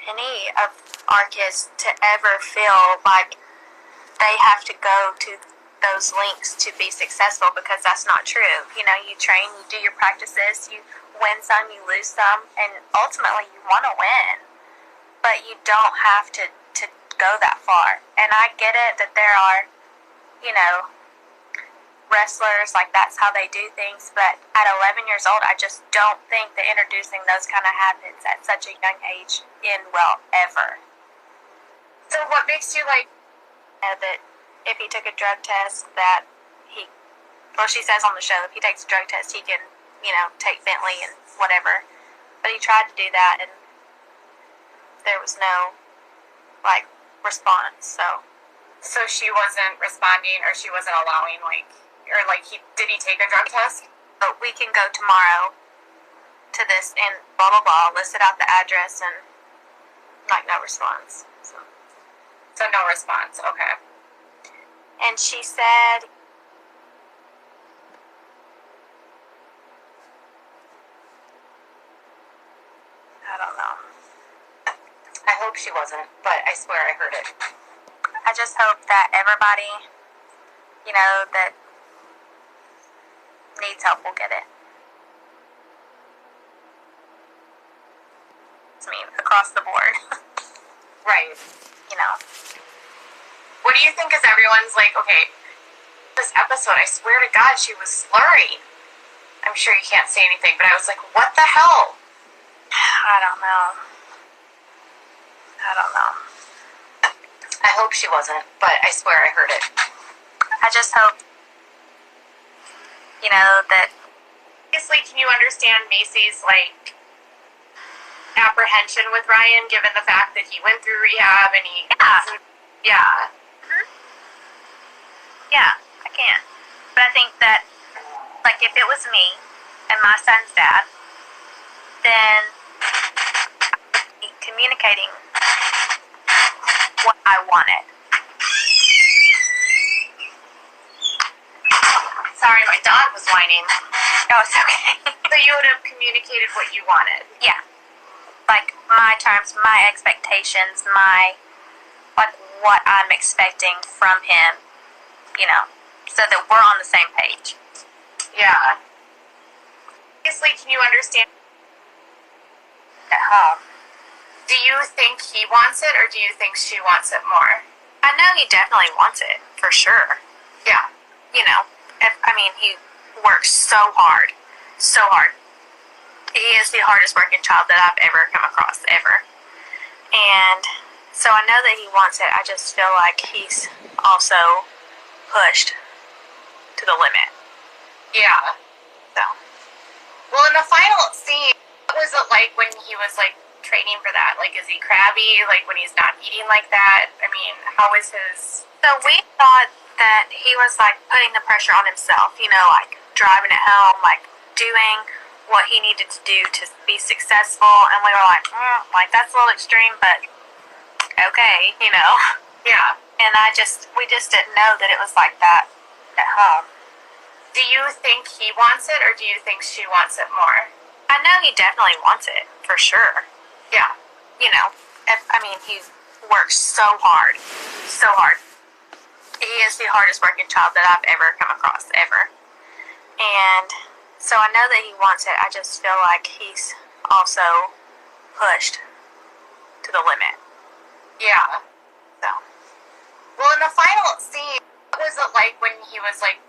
any of our kids to ever feel like they have to go to those links to be successful, because that's not true. You know, you train, you do your practices, you win some, you lose some, and ultimately you want to win. But you don't have to go that far. And I get it that there are, you know, wrestlers, like that's how they do things, but at 11 years old, I just don't think that introducing those kind of habits at such a young age end well ever. So what makes you like, that if he took a drug test, that he, well, she says on the show, if he takes a drug test, he can, you know, take Bentley and whatever. But he tried to do that, and there was no, like, response, so. So she wasn't responding, or she wasn't allowing, like, or like, did he take a drug test? But we can go tomorrow to this and blah, blah, blah, listed out the address, and, like, no response, so. So no response, okay. And she said, I don't know. I hope she wasn't, but I swear I heard it. I just hope that everybody, you know, that needs help will get it. I mean, across the board. Right. You know. What do you think is everyone's like, okay, this episode, I swear to God, she was slurring. I'm sure you can't say anything, but I was like, what the hell? I don't know. I hope she wasn't, but I swear I heard it. I just hope, you know, that. Obviously, can you understand Maci's, like, apprehension with Ryan, given the fact that he went through rehab and he... Yeah. Mm-hmm. Yeah, I can. But I think that, like, if it was me and my son's dad, then I'd be communicating what I wanted. Sorry, my dog was whining. Oh, it's okay. So you would have communicated what you wanted? Yeah. Like, my terms, my expectations, like, what I'm expecting from him, you know, so that we're on the same page. Yeah. Obviously, can you understand At home. Do you think he wants it, or do you think she wants it more? I know he definitely wants it, for sure. Yeah. You know, I mean, he works so hard. So hard. He is the hardest working child that I've ever come across, ever. And so I know that he wants it. I just feel like he's also pushed to the limit. Yeah. So. Well, in the final scene, what was it like when he was, like, training for that? Like, is he crabby, like, when he's not eating like that? I mean, how is his... So we thought that he was, like, putting the pressure on himself, you know, like, driving it home, like, doing what he needed to do to be successful, and we were like, that's a little extreme, but okay, you know. Yeah. And we just didn't know that it was like that at home. Do you think he wants it, or do you think she wants it more? I know he definitely wants it, for sure. Yeah. You know, I mean, he works so hard. So hard. He is the hardest working child that I've ever come across, ever. And so I know that he wants it. I just feel like he's also pushed to the limit. Yeah. So. Well, in the final scene, what was it like when he was, like,